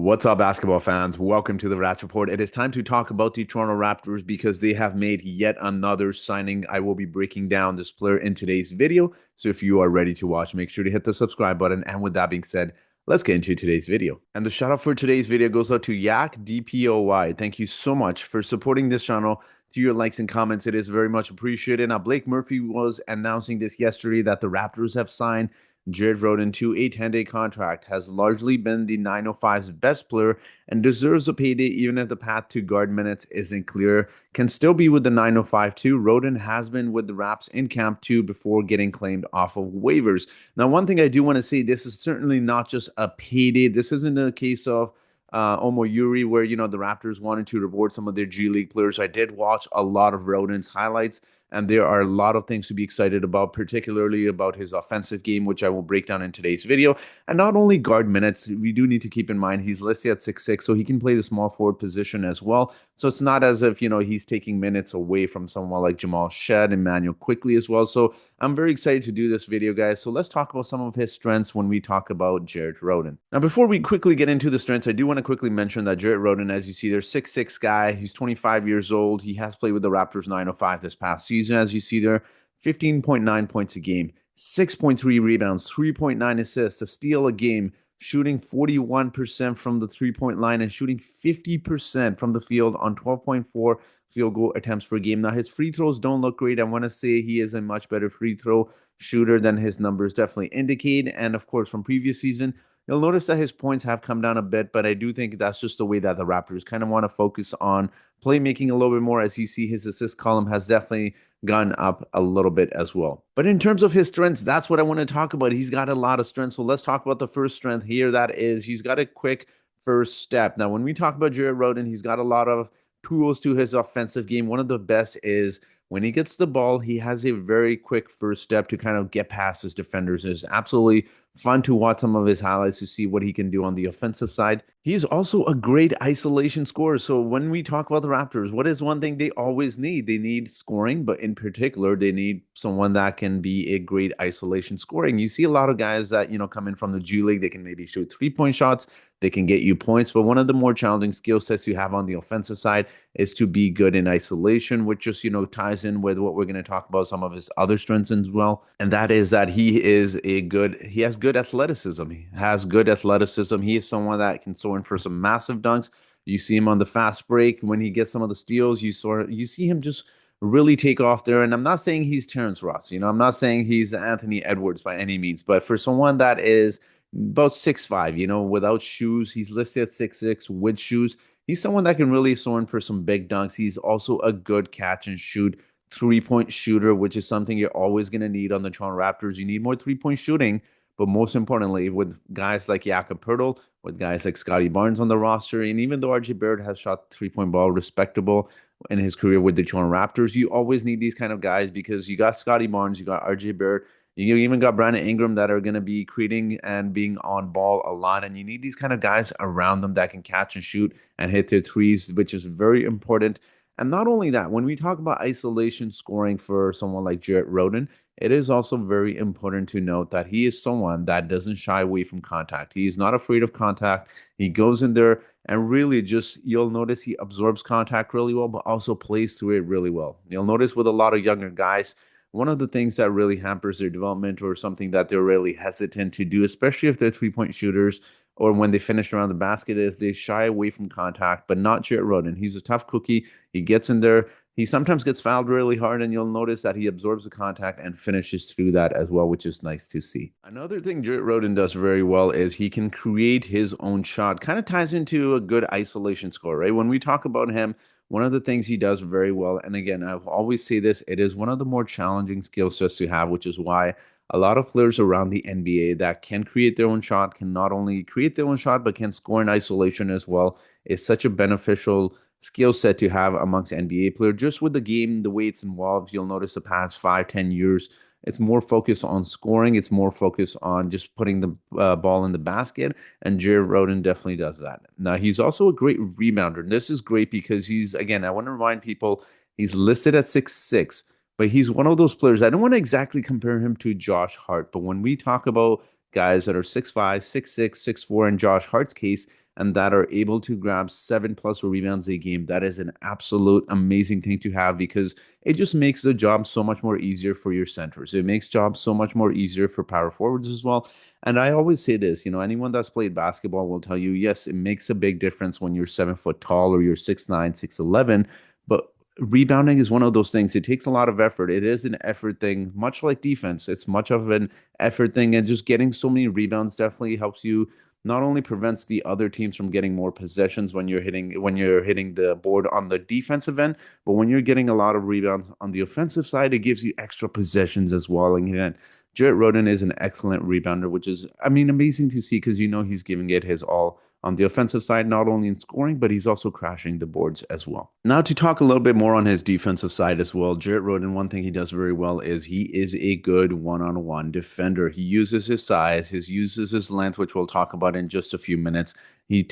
What's up, basketball fans? Welcome to the Rats Report. It is time to talk about the Toronto Raptors because they have made yet another signing. I will be breaking down this player in today's video. So if you are ready to watch, make sure to hit the subscribe button. And with that being said, let's get into today's video. And the shout out for today's video goes out to Yak DPOY. Thank you so much for supporting this channel. To your likes and comments, it is very much appreciated. Now, Blake Murphy was announcing this yesterday that the Raptors have signed Jared Rhoden to a 10-day contract, has largely been the 905's best player and deserves a payday even if the path to guard minutes isn't clear. Can still be with the 905 too. Rhoden has been with the Raps in camp too before getting claimed off of waivers. Now, one thing I do want to say, this is certainly not just a payday. This isn't a case of Omo Yuri, where the Raptors wanted to reward some of their G League players. I did watch a lot of Rhoden's highlights, and there are a lot of things to be excited about, particularly about his offensive game, which I will break down in today's video. And not only guard minutes, we do need to keep in mind he's listed at 6'6", so he can play the small forward position as well. So it's not as if he's taking minutes away from someone like Jamal Shed and Manuel quickly as well. So I'm very excited to do this video, guys. So let's talk about some of his strengths when we talk about Jared Rhoden. Now, before we quickly get into the strengths, I do want to quickly mention that Jared Rhoden, as you see, there's 6'6" guy. He's 25 years old. He has played with the Raptors 905 this past season. As you see there, 15.9 points a game, 6.3 rebounds, 3.9 assists, a steal a game, shooting 41% from the three-point line and shooting 50% from the field on 12.4 field goal attempts per game. Now, his free throws don't look great. I want to say he is a much better free throw shooter than his numbers definitely indicate. And of course, from previous season, you'll notice that his points have come down a bit, but I do think that's just the way that the Raptors kind of want to focus on playmaking a little bit more. As you see, his assist column has definitely gone up a little bit as well. But in terms of his strengths, that's what I want to talk about. He's got a lot of strengths. So let's talk about the first strength here. That is, he's got a quick first step. Now, when we talk about Jared Rhoden, he's got a lot of tools to his offensive game. One of the best is when he gets the ball, he has a very quick first step to kind of get past his defenders. It's absolutely fun to watch some of his highlights to see what he can do on the offensive side. He's also a great isolation scorer. So when we talk about the Raptors, what is one thing they always need? They need scoring, but in particular, they need someone that can be a great isolation scoring. You see a lot of guys that, come in from the G League. They can maybe shoot three-point shots. They can get you points. But one of the more challenging skill sets you have on the offensive side is to be good in isolation, which just, ties in with what we're going to talk about, some of his other strengths as well. And that is that he has good athleticism. He has good athleticism. He is someone that can soar in for some massive dunks. You see him on the fast break when he gets some of the steals. You see him just really take off there. And I'm not saying he's Terrence Ross. I'm not saying he's Anthony Edwards by any means. But for someone that is about 6'5", without shoes, he's listed at 6'6". With shoes, he's someone that can really soar in for some big dunks. He's also a good catch and shoot three-point shooter, which is something you're always going to need on the Toronto Raptors. You need more three-point shooting, but most importantly, with guys like Jakob Poeltl, with guys like Scotty Barnes on the roster, and even though RJ Barrett has shot three-point ball respectable in his career with the Toronto Raptors, you always need these kind of guys because you got Scotty Barnes, you got RJ Barrett, you even got Brandon Ingram that are going to be creating and being on ball a lot. And you need these kind of guys around them that can catch and shoot and hit their threes, which is very important. And not only that, when we talk about isolation scoring for someone like Jared Rhoden, it is also very important to note that he is someone that doesn't shy away from contact. He is not afraid of contact. He goes in there and really just, you'll notice he absorbs contact really well, but also plays through it really well. You'll notice with a lot of younger guys, one of the things that really hampers their development or something that they're really hesitant to do, especially if they're three-point shooters or when they finish around the basket, is they shy away from contact, but not Jared Rhoden. He's a tough cookie. He gets in there. He sometimes gets fouled really hard, and you'll notice that he absorbs the contact and finishes through that as well, which is nice to see. Another thing Jared Rhoden does very well is he can create his own shot. Kind of ties into a good isolation score, right? When we talk about him, one of the things he does very well, and again, I'll always say this, it is one of the more challenging skill sets to have, which is why a lot of players around the NBA that can create their own shot can not only create their own shot, but can score in isolation as well. It's such a beneficial skill set to have amongst NBA players. Just with the game, the way it's involved, you'll notice the past 5, 10 years, it's more focused on scoring. It's more focused on just putting the ball in the basket. And Jared Rhoden definitely does that. Now, he's also a great rebounder. And this is great because he's, again, I want to remind people, he's listed at 6'6", but he's one of those players. I don't want to exactly compare him to Josh Hart, but when we talk about guys that are 6'5", 6'6", 6'4", in Josh Hart's case, and that are able to grab 7+ rebounds a game. That is an absolute amazing thing to have because it just makes the job so much more easier for your centers. It makes jobs so much more easier for power forwards as well. And I always say this, anyone that's played basketball will tell you, yes, it makes a big difference when you're 7 foot tall or you're 6'9", 6'11", but rebounding is one of those things. It takes a lot of effort. It is an effort thing, much like defense. It's much of an effort thing, and just getting so many rebounds definitely helps you. Not only prevents the other teams from getting more possessions when you're hitting the board on the defensive end, but when you're getting a lot of rebounds on the offensive side, it gives you extra possessions as well. And again, Jared Rhoden is an excellent rebounder, which is, I mean, amazing to see because he's giving it his all on the offensive side, not only in scoring, but he's also crashing the boards as well. Now, to talk a little bit more on his defensive side as well, Jared Rhoden, one thing he does very well is he is a good one-on-one defender. He uses his size, he uses his length, which we'll talk about in just a few minutes. He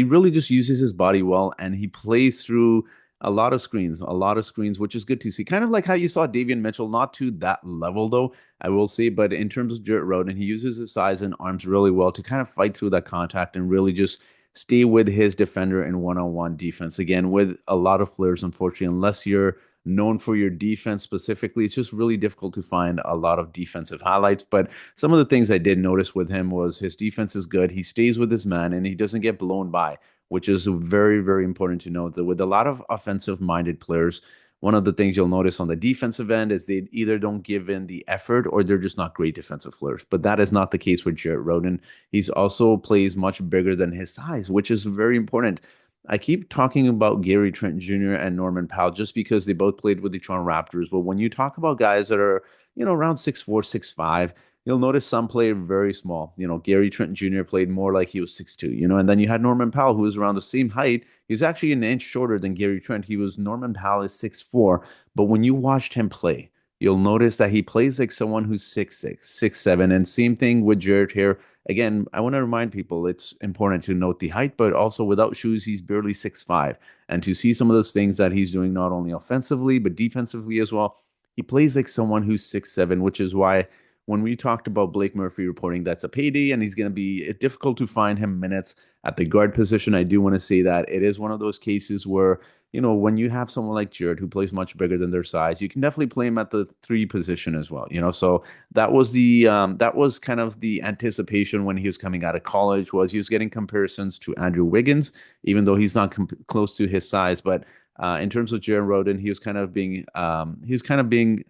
really just uses his body well, and he plays through a lot of screens, which is good to see. Kind of like how you saw Davian Mitchell, not to that level though, I will say, but in terms of Jared Rhoden, he uses his size and arms really well to kind of fight through that contact and really just stay with his defender in one-on-one defense. Again, with a lot of players, unfortunately, unless you're known for your defense specifically, it's just really difficult to find a lot of defensive highlights. But some of the things I did notice with him was his defense is good. He stays with his man and he doesn't get blown by, which is very, very important to note that with a lot of offensive minded players, one of the things you'll notice on the defensive end is they either don't give in the effort or they're just not great defensive players. But that is not the case with Jared Rhoden. He's also plays much bigger than his size, which is very important. I keep talking about Gary Trent Jr. and Norman Powell just because they both played with the Toronto Raptors. But when you talk about guys that are, around 6'4", 6'5", you'll notice some play very small. Gary Trent Jr. played more like he was 6'2", and then you had Norman Powell, who was around the same height. He's actually an inch shorter than Gary Trent. Norman Powell is 6'4", but when you watched him play, you'll notice that he plays like someone who's 6'6", 6'7", and same thing with Jared here. Again, I want to remind people it's important to note the height, but also without shoes, he's barely 6'5". And to see some of those things that he's doing not only offensively, but defensively as well, he plays like someone who's 6'7", which is why when we talked about Blake Murphy reporting that's a payday and he's going to be difficult to find him minutes at the guard position, I do want to say that it is one of those cases where, when you have someone like Jared who plays much bigger than their size, you can definitely play him at the three position as well, So that was kind of the anticipation when he was coming out of college was he was getting comparisons to Andrew Wiggins, even though he's not close to his size. But in terms of Jared Rhoden, he was kind of being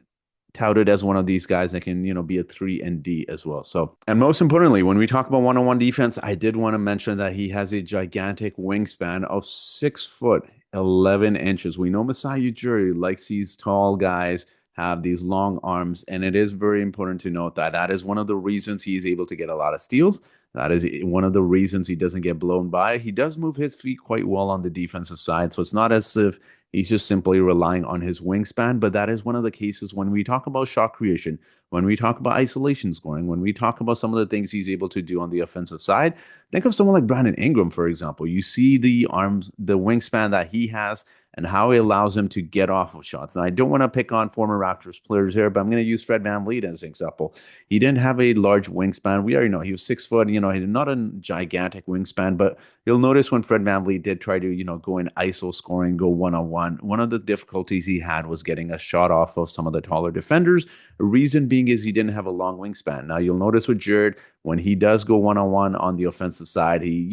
touted as one of these guys that can, be a 3 and D as well. So, and most importantly, when we talk about one-on-one defense, I did want to mention that he has a gigantic wingspan of 6 foot 11 inches. We know Masai Ujiri likes these tall guys have these long arms, and it is very important to note that that is one of the reasons he's able to get a lot of steals. That is one of the reasons he doesn't get blown by. He does move his feet quite well on the defensive side, so it's not as if he's just simply relying on his wingspan, but that is one of the cases when we talk about shot creation, when we talk about isolation scoring, when we talk about some of the things he's able to do on the offensive side. Think of someone like Brandon Ingram, for example. You see the arms, the wingspan that he has, and how it allows him to get off of shots. And I don't want to pick on former Raptors players here, but I'm going to use Fred VanVleet as an example. He didn't have a large wingspan. We already know he was 6 foot, he did not a gigantic wingspan, but you'll notice when Fred VanVleet did try to, go in ISO scoring, go one-on-one, one of the difficulties he had was getting a shot off of some of the taller defenders. The reason being is he didn't have a long wingspan. Now you'll notice with Jared, when he does go one-on-one on the offensive side, he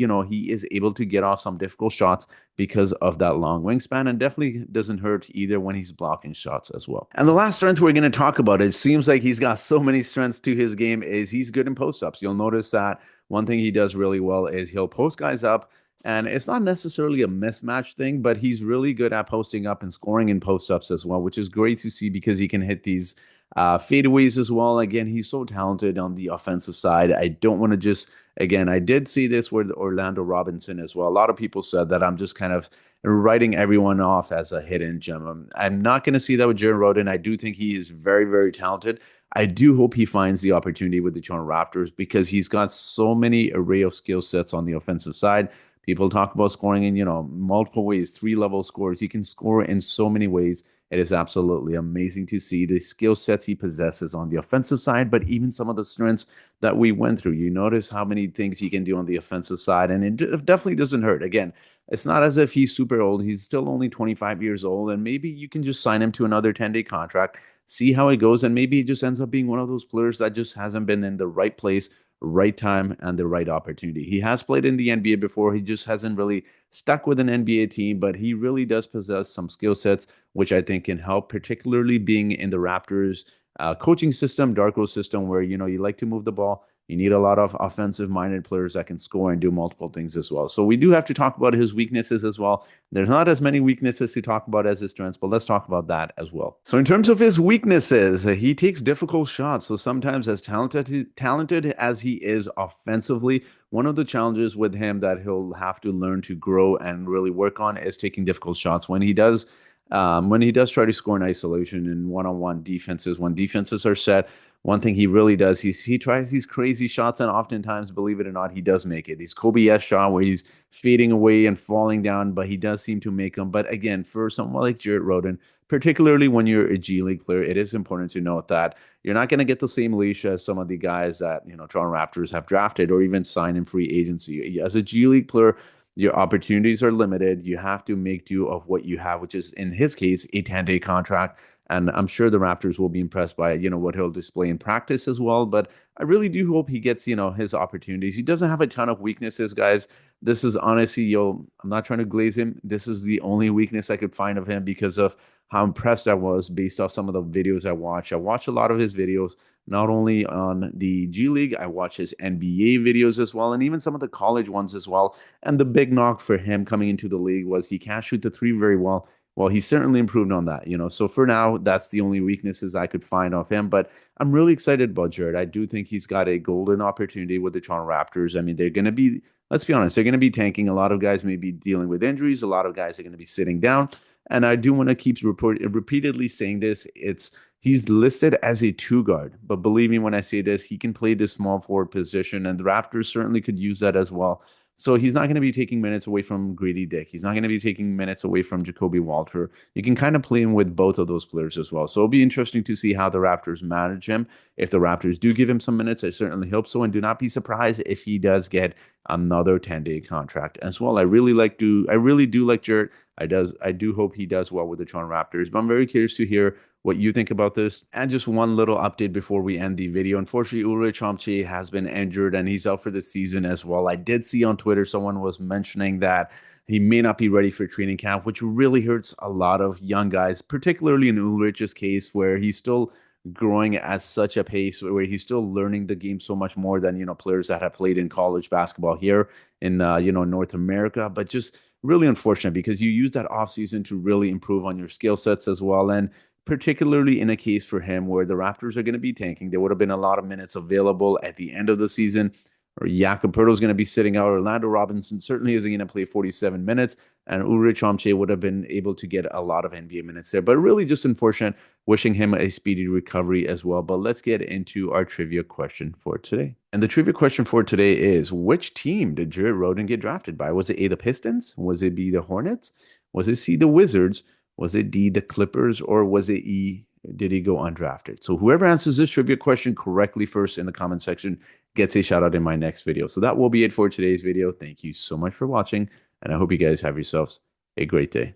is able to get off some difficult shots because of that long wingspan, and definitely doesn't hurt either when he's blocking shots as well. And the last strength we're going to talk about, it seems like he's got so many strengths to his game, is he's good in post-ups. You'll notice that one thing he does really well is he'll post guys up, and it's not necessarily a mismatch thing, but he's really good at posting up and scoring in post-ups as well, which is great to see because he can hit these fadeaways as well. Again, he's so talented on the offensive side. I don't want to just, again, I did see this with Orlando Robinson as well. A lot of people said that I'm just kind of writing everyone off as a hidden gem. I'm not going to see that with Jared Rhoden. I do think he is very, very talented. I do hope he finds the opportunity with the Toronto Raptors because he's got so many array of skill sets on the offensive side. People talk about scoring in, multiple ways, 3-level scores. He can score in so many ways. It is absolutely amazing to see the skill sets he possesses on the offensive side, but even some of the strengths that we went through. You notice how many things he can do on the offensive side, and it definitely doesn't hurt. Again, it's not as if he's super old. He's still only 25 years old, and maybe you can just sign him to another 10-day contract, see how it goes, and maybe he just ends up being one of those players that just hasn't been in the right place, right time, and the right opportunity. He has played in the NBA before. He just hasn't really stuck with an NBA team, but he really does possess some skill sets, which I think can help, particularly being in the Raptors coaching system, Darko system, where you like to move the ball. You need a lot of offensive minded players that can score and do multiple things as well. So we do have to talk about his weaknesses as well. There's not as many weaknesses to talk about as his strengths, but let's talk about that as well. So in terms of his weaknesses, he takes difficult shots. So sometimes as talented as he is offensively, one of the challenges with him that he'll have to learn to grow and really work on is taking difficult shots. When he does try to score in isolation and one-on-one defenses, when defenses are set, one thing he really does, he tries these crazy shots, and oftentimes, believe it or not, he does make it. These Kobe-esque shot where he's fading away and falling down, but he does seem to make them. But again, for someone like Jared Rhoden, particularly when you're a G League player, it is important to note that you're not going to get the same leash as some of the guys that Toronto Raptors have drafted or even signed in free agency. As a G League player, your opportunities are limited. You have to make do of what you have, which is in his case a 10-day contract. And I'm sure the Raptors will be impressed by what he'll display in practice as well. But I really do hope he gets his opportunities. He doesn't have a ton of weaknesses, guys. This is honestly, I'm not trying to glaze him. This is the only weakness I could find of him because of how impressed I was based off some of the videos I watched. I watch a lot of his videos, not only on the G League, I watch his NBA videos as well, and even some of the college ones as well. And the big knock for him coming into the league was he can't shoot the three very well. Well, he certainly improved on that. So for now, that's the only weaknesses I could find of him. But I'm really excited about Jared. I do think he's got a golden opportunity with the Toronto Raptors. I mean, they're going to be, let's be honest, they're going to be tanking. A lot of guys may be dealing with injuries. A lot of guys are going to be sitting down. And I do want to keep repeatedly saying this. He's listed as a two guard, but believe me when I say this, he can play this small forward position, and the Raptors certainly could use that as well. So he's not going to be taking minutes away from Grady Dick. He's not going to be taking minutes away from Jacoby Walter. You can kind of play him with both of those players as well. So it'll be interesting to see how the Raptors manage him. If the Raptors do give him some minutes, I certainly hope so. And do not be surprised if he does get another 10-day contract as well. I really do like Jared. I do hope he does well with the Toronto Raptors. But I'm very curious to hear what you think about this. And just one little update before we end the video. Unfortunately, Ulrich Chomche has been injured and he's out for the season as well. I did see on Twitter someone was mentioning that he may not be ready for training camp, which really hurts a lot of young guys, particularly in Ulrich's case, where he's still growing at such a pace, where he's still learning the game so much more than players that have played in college basketball here in North America. But just really unfortunate because you use that offseason to really improve on your skill sets as well. And particularly in a case for him where the Raptors are going to be tanking. There would have been a lot of minutes available at the end of the season. Or Jakob Poeltl is going to be sitting out. Orlando Robinson certainly isn't going to play 47 minutes. And Ulrich Chomche would have been able to get a lot of NBA minutes there. But really just unfortunate, wishing him a speedy recovery as well. But let's get into our trivia question for today. And the trivia question for today is, which team did Jared Rhoden get drafted by? Was it A, the Pistons? Was it B, the Hornets? Was it C, the Wizards? Was it D, the Clippers? Or was it E, did he go undrafted? So whoever answers this trivia question correctly first in the comment section gets a shout out in my next video. So that will be it for today's video. Thank you so much for watching, and I hope you guys have yourselves a great day.